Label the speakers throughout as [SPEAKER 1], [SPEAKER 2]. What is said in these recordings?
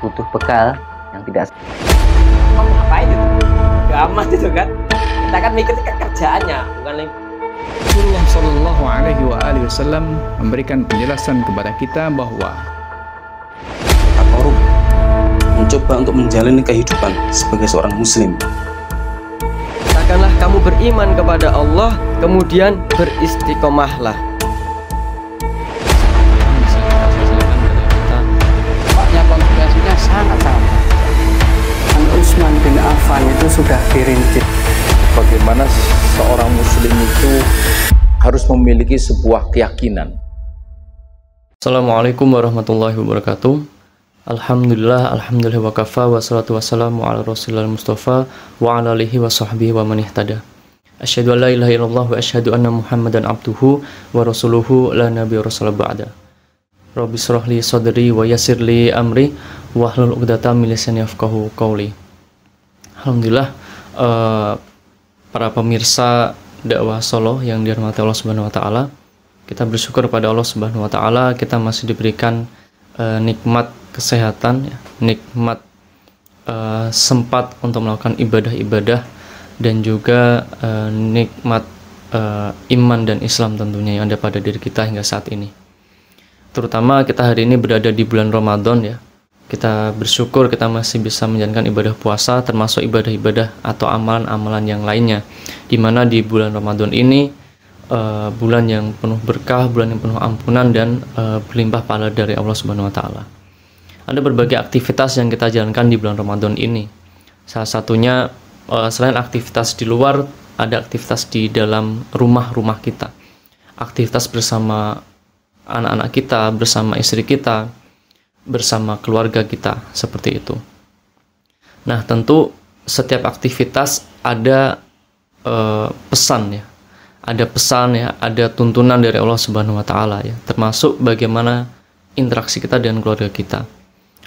[SPEAKER 1] butuh bekal yang tidak.
[SPEAKER 2] Kamu ngapain itu? Gak aman itu kan? Kita kan mikir kerjaannya, bukan lagi.
[SPEAKER 3] Rasulullah Shallallahu Alaihi Wasallam memberikan penjelasan kepada kita bahwa
[SPEAKER 4] Takorum mencoba untuk menjalani kehidupan sebagai seorang muslim.
[SPEAKER 5] Katakanlah kamu beriman kepada Allah, kemudian beristiqomahlah.
[SPEAKER 6] Tempatnya konspirasinya sangat sama. Utsman bin Affan itu sudah dirinci.
[SPEAKER 7] Bagaimana seorang muslim itu harus memiliki sebuah keyakinan.
[SPEAKER 8] Assalamualaikum warahmatullahi wabarakatuh. Alhamdulillah wa kafa wa salatu wassalamu ala rasulillah mustafa wa ala alihi wa sahbihi wa man ihtada. Asyhadu an la ilaha illallah wa asyhadu anna muhammadan abduhu wa rasuluhu la nabiyya rasul ba'da. Rabbi shrah li sadri wa yassir li amri wa hlul 'uqdatam min lisani yafqahu qawli. Alhamdulillah, para pemirsa dakwah Solo yang dirahmati Allah Subhanahu wa taala, kita bersyukur pada Allah Subhanahu wa taala kita masih diberikan nikmat kesehatan, ya, nikmat sempat untuk melakukan ibadah-ibadah, dan juga nikmat iman dan Islam tentunya yang ada pada diri kita hingga saat ini. Terutama kita hari ini berada di bulan Ramadan, ya. Kita bersyukur kita masih bisa menjalankan ibadah puasa, termasuk ibadah-ibadah atau amalan-amalan yang lainnya, dimana di bulan Ramadan ini bulan yang penuh berkah, bulan yang penuh ampunan, dan berlimpah pahala dari Allah Subhanahu wa taala. Ada berbagai aktivitas yang kita jalankan di bulan Ramadan ini. Salah satunya, selain aktivitas di luar, ada aktivitas di dalam rumah-rumah kita. Aktivitas bersama anak-anak kita, bersama istri kita, bersama keluarga kita, seperti itu. Nah, tentu setiap aktivitas ada pesan, ya. Ada pesan, ya, ada tuntunan dari Allah Subhanahu wa taala, ya, termasuk bagaimana interaksi kita dengan keluarga kita.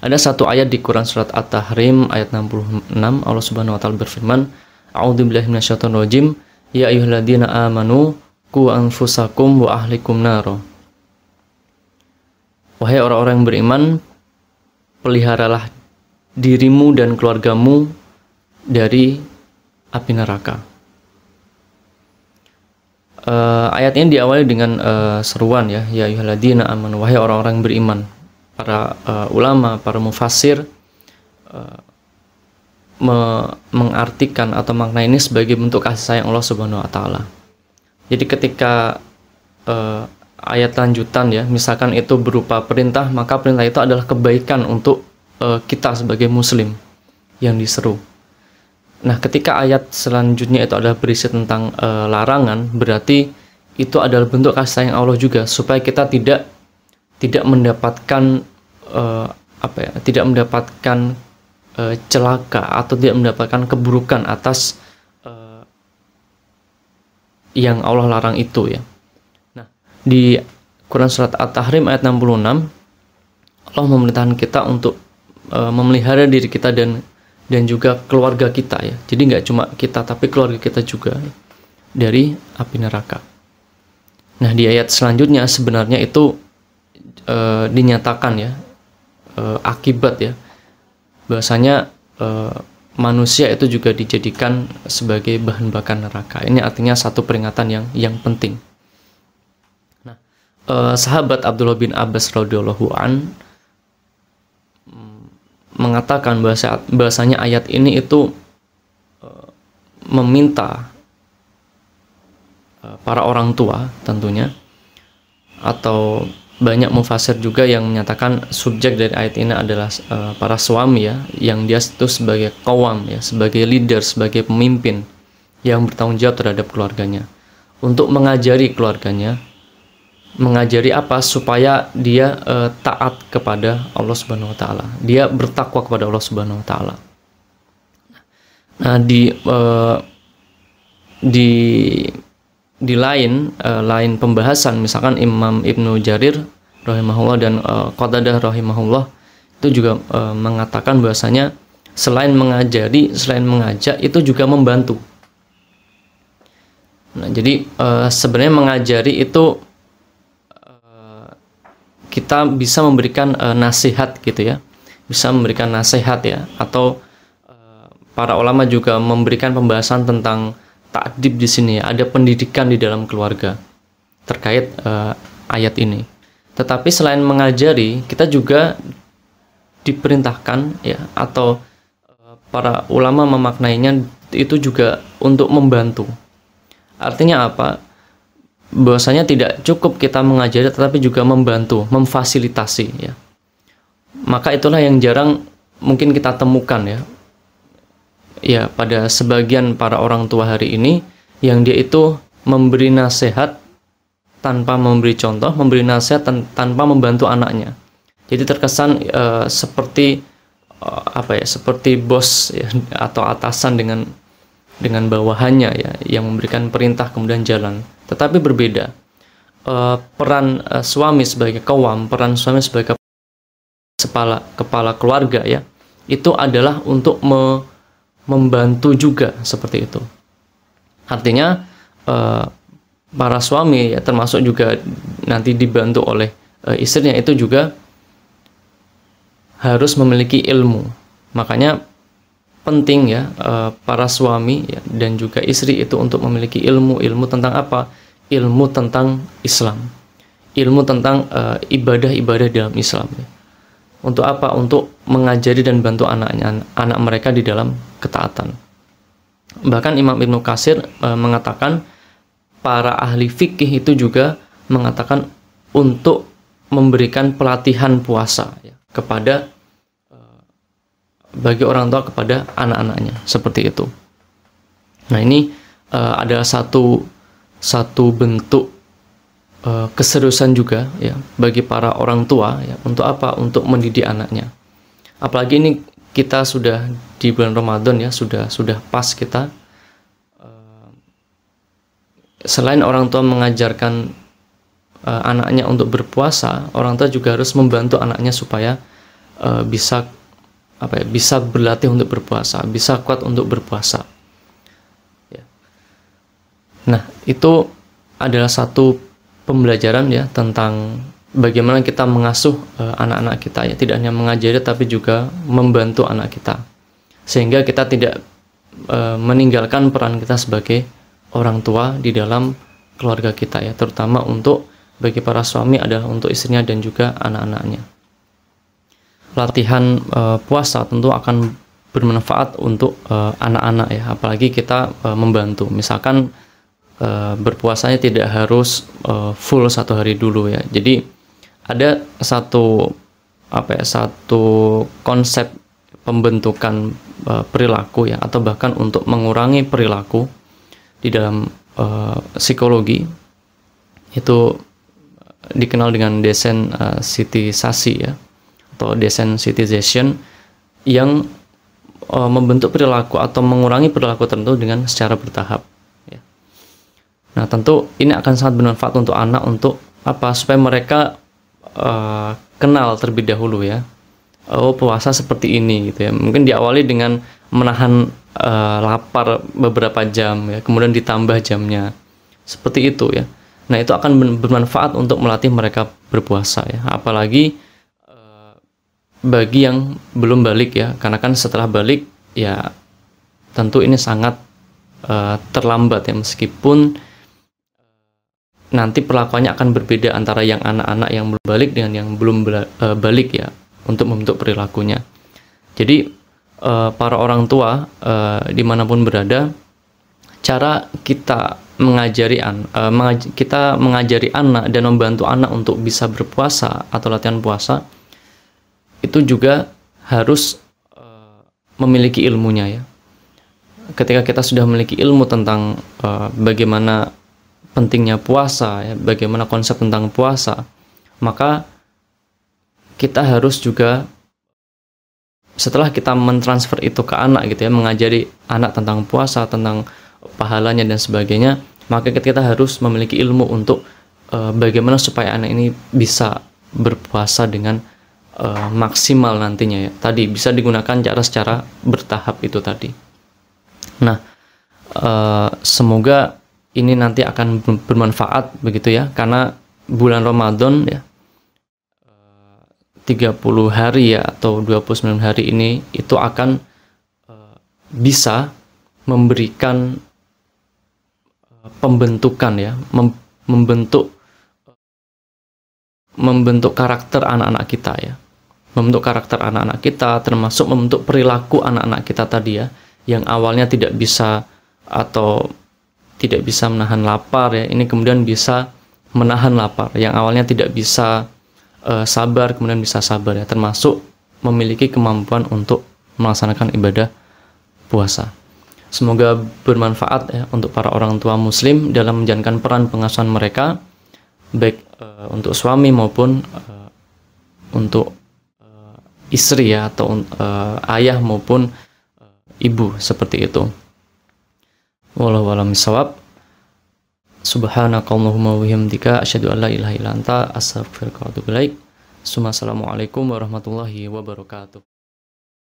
[SPEAKER 8] Ada satu ayat di Quran surat At-Tahrim ayat 66, Allah Subhanahu wa taala berfirman, A'udzubillahi minasyaitonir rajim, ya ayyuhalladzina amanu qu anfusakum wa ahlikum naro. Wahai orang-orang yang beriman, peliharalah dirimu dan keluargamu dari api neraka. Ayat ini diawali dengan seruan, ya ayyuhalladzina amanu, wahai orang-orang yang beriman. Para ulama, para mufassir mengartikan atau makna ini sebagai bentuk kasih sayang Allah Subhanahu wa taala. Jadi ketika ayat lanjutan, ya, misalkan itu berupa perintah, maka perintah itu adalah kebaikan untuk kita sebagai muslim yang diseru. Nah, ketika ayat selanjutnya itu adalah berisi tentang larangan, berarti itu adalah bentuk kasih sayang Allah juga, supaya kita tidak mendapatkan tidak mendapatkan celaka atau tidak mendapatkan keburukan atas yang Allah larang itu, ya. Nah, di Quran surat At-Tahrim ayat 66, Allah memerintahkan kita untuk memelihara diri kita dan juga keluarga kita, ya. Jadi nggak cuma kita, tapi keluarga kita juga, ya, dari api neraka. Nah, di ayat selanjutnya sebenarnya itu dinyatakan, ya, akibat, ya, bahwasanya manusia itu juga dijadikan sebagai bahan bakar neraka. Ini artinya satu peringatan yang penting. Nah, sahabat Abdullah bin Abbas radhiyallahu an mengatakan bahwasanya ayat ini itu meminta para orang tua tentunya, atau banyak mufassir juga yang menyatakan subjek dari ayat ini adalah para suami, ya, yang dia itu sebagai qawam, ya, sebagai leader, sebagai pemimpin yang bertanggung jawab terhadap keluarganya, untuk mengajari keluarganya, mengajari apa, supaya dia taat kepada Allah Subhanahu wa taala, dia bertakwa kepada Allah Subhanahu wa taala. Nah, di lain pembahasan, misalkan Imam Ibnu Jarir rahimahullah dan Qatadah rahimahullah itu juga mengatakan bahwasanya selain mengajari, selain mengajak, itu juga membantu. Nah, jadi sebenarnya mengajari itu kita bisa memberikan nasihat gitu ya. bisa memberikan nasihat ya, atau para ulama juga memberikan pembahasan tentang ta'dib di sini ya, ada pendidikan di dalam keluarga terkait ayat ini. Tetapi selain mengajari, kita juga diperintahkan ya, atau para ulama memaknainya itu juga untuk membantu. Artinya apa? Bahwasanya tidak cukup kita mengajari, tetapi juga membantu, memfasilitasi ya. Maka itulah yang jarang mungkin kita temukan ya. Ya, pada sebagian para orang tua hari ini, yang dia itu memberi nasihat tanpa memberi contoh, memberi nasihat tanpa membantu anaknya. Jadi terkesan seperti seperti bos ya, atau atasan dengan bawahannya ya, yang memberikan perintah kemudian jalan. Tetapi berbeda peran suami sebagai qawwam, peran suami sebagai kepala keluarga ya, itu adalah untuk membantu juga seperti itu. Artinya para suami ya, termasuk juga nanti dibantu oleh istrinya, itu juga harus memiliki ilmu. Makanya penting ya para suami ya, dan juga istri itu untuk memiliki ilmu tentang apa? Ilmu tentang Islam, ilmu tentang ibadah-ibadah dalam Islam ya. Untuk apa? Untuk mengajari dan bantu anak mereka di dalam ketaatan. Bahkan Imam Ibnu Katsir mengatakan, para ahli fikih itu juga mengatakan untuk memberikan pelatihan puasa ya, kepada bagi orang tua kepada anak-anaknya, seperti itu. Nah, ini adalah satu bentuk keseriusan juga ya bagi para orang tua ya, untuk apa? Untuk mendidik anaknya. Apalagi ini kita sudah di bulan Ramadan ya, sudah pas kita selain orang tua mengajarkan anaknya untuk berpuasa, orang tua juga harus membantu anaknya supaya bisa berlatih untuk berpuasa, bisa kuat untuk berpuasa ya. Nah, itu adalah satu pembelajaran ya tentang bagaimana kita mengasuh anak-anak kita ya, tidak hanya mengajari tapi juga membantu anak kita, sehingga kita tidak meninggalkan peran kita sebagai orang tua di dalam keluarga kita ya, terutama untuk bagi para suami adalah untuk istrinya dan juga anak-anaknya. Latihan puasa tentu akan bermanfaat untuk anak-anak ya, apalagi kita membantu. Misalkan berpuasanya tidak harus full 1 hari dulu ya. Jadi ada satu konsep pembentukan perilaku ya, atau bahkan untuk mengurangi perilaku di dalam psikologi, itu dikenal dengan desensitisasi ya, atau desensitization, yang membentuk perilaku atau mengurangi perilaku tertentu dengan secara bertahap ya. Nah, tentu ini akan sangat bermanfaat untuk anak, untuk apa? Supaya mereka kenal terlebih dahulu ya, oh puasa seperti ini gitu ya. Mungkin diawali dengan menahan lapar beberapa jam ya, kemudian ditambah jamnya, seperti itu ya. Nah, itu akan bermanfaat untuk melatih mereka berpuasa ya, apalagi bagi yang belum balik ya, karena kan setelah balik ya tentu ini sangat terlambat ya, meskipun nanti perlakuannya akan berbeda antara yang anak-anak yang belum balik dengan yang belum balik ya, untuk membentuk perilakunya. Jadi para orang tua dimanapun berada, cara kita mengajari anak dan membantu anak untuk bisa berpuasa atau latihan puasa, itu juga harus memiliki ilmunya ya. Ketika kita sudah memiliki ilmu tentang bagaimana pentingnya puasa ya, bagaimana konsep tentang puasa, maka kita harus juga, setelah kita mentransfer itu ke anak gitu ya, mengajari anak tentang puasa, tentang pahalanya dan sebagainya, maka kita harus memiliki ilmu untuk bagaimana supaya anak ini bisa berpuasa dengan maksimal nantinya ya. Tadi bisa digunakan cara secara bertahap itu tadi. Nah, semoga ini nanti akan bermanfaat begitu ya, karena bulan Ramadan ya, 30 hari ya atau 29 hari ini itu akan bisa memberikan pembentukan ya, membentuk karakter anak-anak kita ya. Membentuk karakter anak-anak kita, termasuk membentuk perilaku anak-anak kita tadi ya, yang awalnya tidak bisa atau tidak bisa menahan lapar ya, ini kemudian bisa menahan lapar. Yang awalnya tidak bisa sabar, kemudian bisa sabar ya, termasuk memiliki kemampuan untuk melaksanakan ibadah puasa. Semoga bermanfaat ya untuk para orang tua muslim dalam menjalankan peran pengasuhan mereka, baik untuk suami maupun untuk istri ya, atau ayah maupun ibu, seperti itu. Wallahu a'lam bishawab. Subhanakallahumma wa bihamdika asyhadu an la ilaha illa anta astaghfiruka wa atubu ilaik. Assalamualaikum warahmatullahi wabarakatuh.